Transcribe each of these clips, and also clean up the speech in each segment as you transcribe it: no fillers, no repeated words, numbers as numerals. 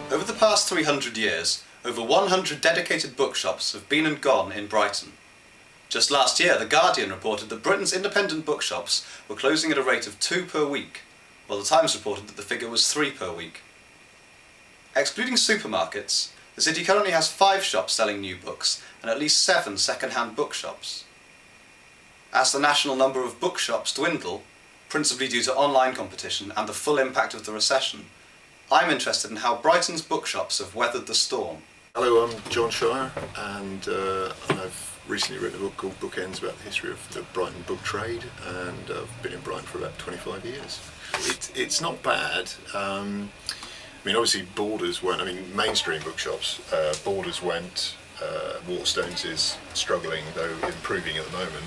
Over the past 300 years, over 100 dedicated bookshops have been and gone in Brighton. Just last year, The Guardian reported that Britain's independent bookshops were closing at a rate of 2 per week, while The Times reported that the figure was 3 per week. Excluding supermarkets, the city currently has 5 shops selling new books and at least 7 second-hand bookshops. As the national number of bookshops dwindle, principally due to online competition and the full impact of the recession, I'm interested in how Brighton's bookshops have weathered the storm. Hello, I'm John Shire, and I've recently written a book called Bookends about the history of the Brighton book trade, and I've been in Brighton for about 25 years. It's not bad. I mean, obviously Borders went, mainstream bookshops, Borders went, Waterstones is struggling, though improving at the moment.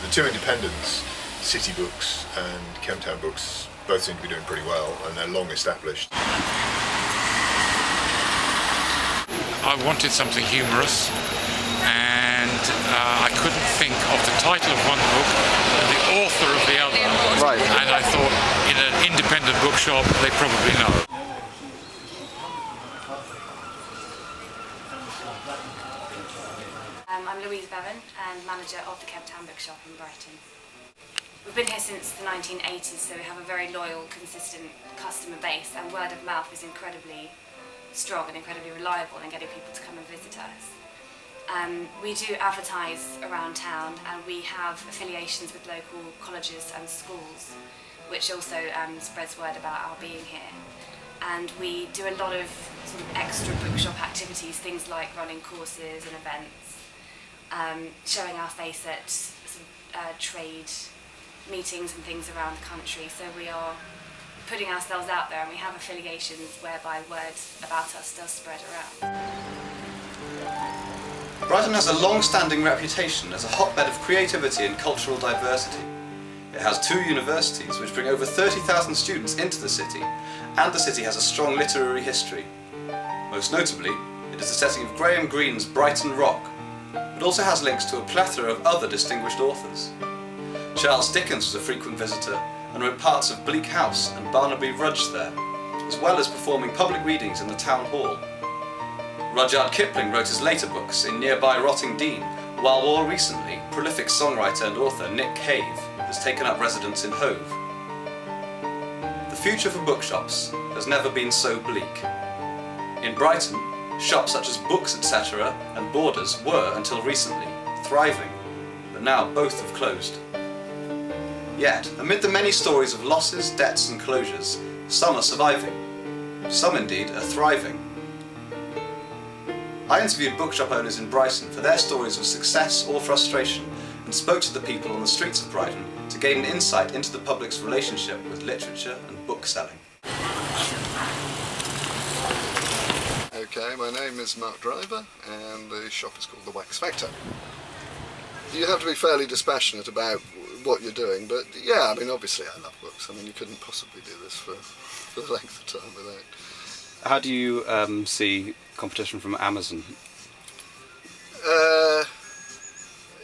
The two independents, City Books and Camptown Books, both seem to be doing pretty well, and they're long established. I wanted something humorous, and I couldn't think of the title of one book and the author of the other. Right. And I thought, in an independent bookshop, they probably know. I'm Louise Bevan and manager of the Cockburn bookshop in Brighton. We've been here since the 1980s, so we have a very loyal, consistent customer base, and word of mouth is incredibly strong and incredibly reliable in getting people to come and visit us. We do advertise around town, and we have affiliations with local colleges and schools, which also spreads word about our being here. And we do a lot of sort of extra bookshop activities, things like running courses and events, showing our face at sort of, trade meetings and things around the country. So we are putting ourselves out there, and we have affiliations whereby word about us does spread around. Brighton has a long-standing reputation as a hotbed of creativity and cultural diversity. It has 2 universities which bring over 30,000 students into the city, and the city has a strong literary history. Most notably, it is the setting of Graham Greene's Brighton Rock, but also has links to a plethora of other distinguished authors. Charles Dickens was a frequent visitor and wrote parts of Bleak House and Barnaby Rudge there, as well as performing public readings in the town hall. Rudyard Kipling wrote his later books in nearby Rottingdean, while more recently, prolific songwriter and author Nick Cave has taken up residence in Hove. The future for bookshops has never been so bleak. In Brighton, shops such as Books Etc. and Borders were, until recently, thriving, but now both have closed. Yet, amid the many stories of losses, debts and closures, some are surviving. Some indeed are thriving. I interviewed bookshop owners in Brighton for their stories of success or frustration, and spoke to the people on the streets of Brighton to gain an insight into the public's relationship with literature and book selling. Okay, my name is Mark Driver, and the shop is called The Wax Factor. You have to be fairly dispassionate about what you're doing, but yeah, obviously I love books. You couldn't possibly do this for the length of time without. How do you see competition from Amazon?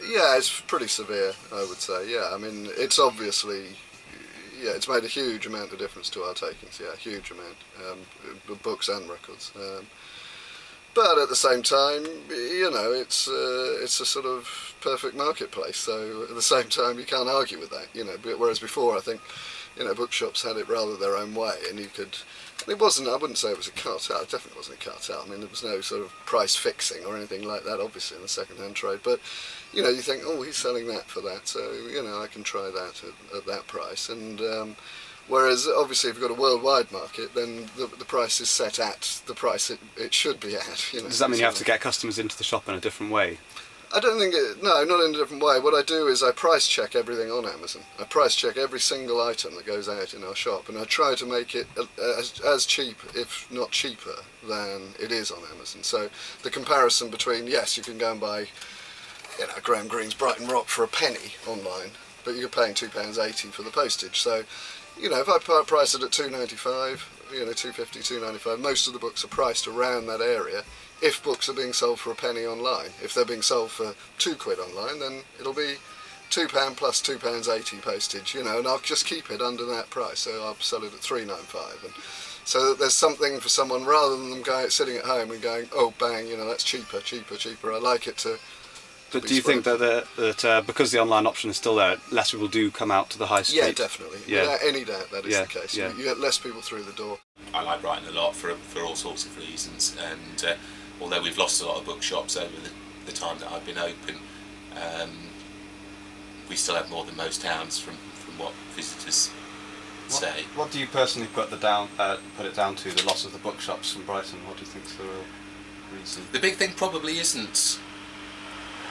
Yeah, it's pretty severe, I would say. Yeah, it's obviously, it's made a huge amount of difference to our takings. Yeah, a huge amount, books and records. But at the same time, it's a sort of perfect marketplace. So at the same time, you can't argue with that. Whereas before, I think, bookshops had it rather their own way, and you could. And it wasn't. I wouldn't say it was a cartel. It definitely wasn't a cartel. There was no sort of price fixing or anything like that. Obviously, in the second-hand trade, but you think, oh, he's selling that for that, so I can try that at that price. And whereas obviously, if you've got a worldwide market, then the price is set at the price it should be at. Does that mean you have to get customers into the shop in a different way? I don't think no, not in a different way. What I do is I price check everything on Amazon. I price check every single item that goes out in our shop, and I try to make it as cheap, if not cheaper, than it is on Amazon. So the comparison between, yes, you can go and buy Graham Greene's Brighton Rock for a penny online, but you're paying £2.80 for the postage. So, if I price it at £2.95, £2.50, £2.95, most of the books are priced around that area. If books are being sold for a penny online, if they're being sold for £2 online, then it'll be £2 plus £2.80 postage, and I'll just keep it under that price. So I'll sell it at £3.95, and so that there's something for someone rather than them sitting at home and going, oh bang, that's cheaper. I like it to. But do you think that because the online option is still there, less people do come out to the high street? Yeah, definitely. Yeah. Without any doubt, that is the case. Yeah. You get less people through the door. I like Brighton a lot for all sorts of reasons, and although we've lost a lot of bookshops over the time that I've been open, we still have more than most towns from what visitors say. What do you personally put it down to, the loss of the bookshops from Brighton? What do you think is the real reason? The big thing probably isn't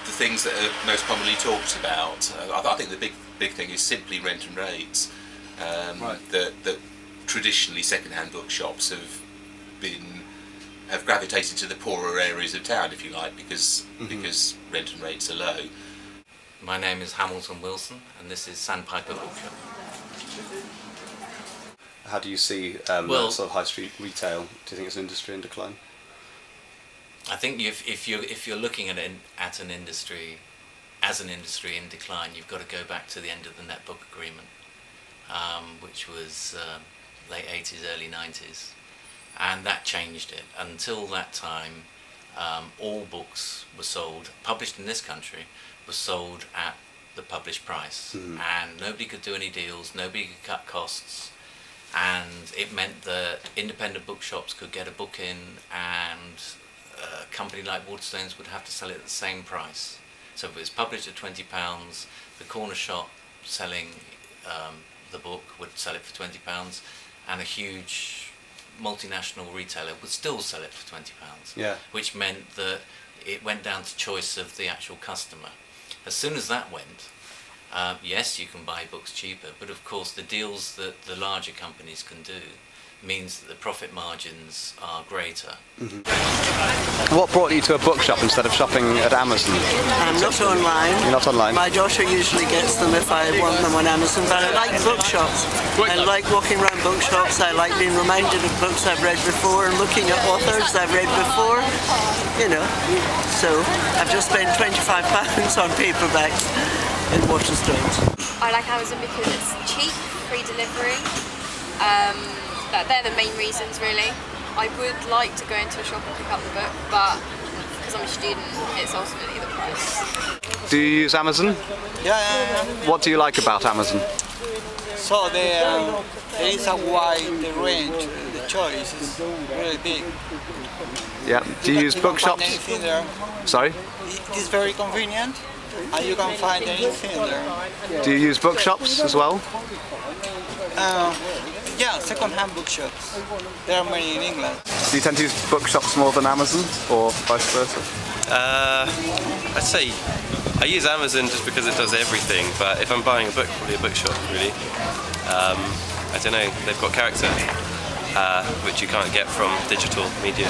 the things that are most commonly talked about. I think the big thing is simply rent and rates. Right. That traditionally second-hand bookshops have gravitated to the poorer areas of town, if you like, because rent and rates are low. My name is Hamilton Wilson, and this is Sandpiper Bookshop. How do you see sort of high street retail? Do you think it's an industry in decline? I think if you're looking at an industry as an industry in decline, you've got to go back to the end of the net book agreement, which was late 80s, early 90s, and that changed it. Until that time, all books were sold, published in this country, were sold at the published price, and nobody could do any deals, nobody could cut costs, and it meant that independent bookshops could get a book in, and a company like Waterstones would have to sell it at the same price. So if it was published at £20, the corner shop selling the book would sell it for £20, and a huge multinational retailer would still sell it for £20. Yeah. Which meant that it went down to choice of the actual customer. As soon as that went, yes, you can buy books cheaper, but of course the deals that the larger companies can do means that the profit margins are greater. What brought you to a bookshop instead of shopping at Amazon? I'm not online. You're not online? My daughter usually gets them if I want them on Amazon, but I like bookshops. I like walking around bookshops. I like being reminded of books I've read before and looking at authors I've read before. So I've just spent £25 on paperbacks in Waterstones. I like Amazon because it's cheap, free delivery. They're the main reasons, really. I would like to go into a shop and pick up the book, but because I'm a student, it's ultimately the price. Do you use Amazon? Yeah. What do you like about Amazon? So there is a wide range. The choice is really big. Yeah. Do you use bookshops? Anything there. Sorry? It is very convenient, and you can find anything there. Do you use bookshops as well? Yeah, second-hand bookshops. There are many in England. Do you tend to use bookshops more than Amazon, or vice versa? I'd say I use Amazon just because it does everything, but if I'm buying a book, probably a bookshop, really. I don't know, they've got character, which you can't get from digital media.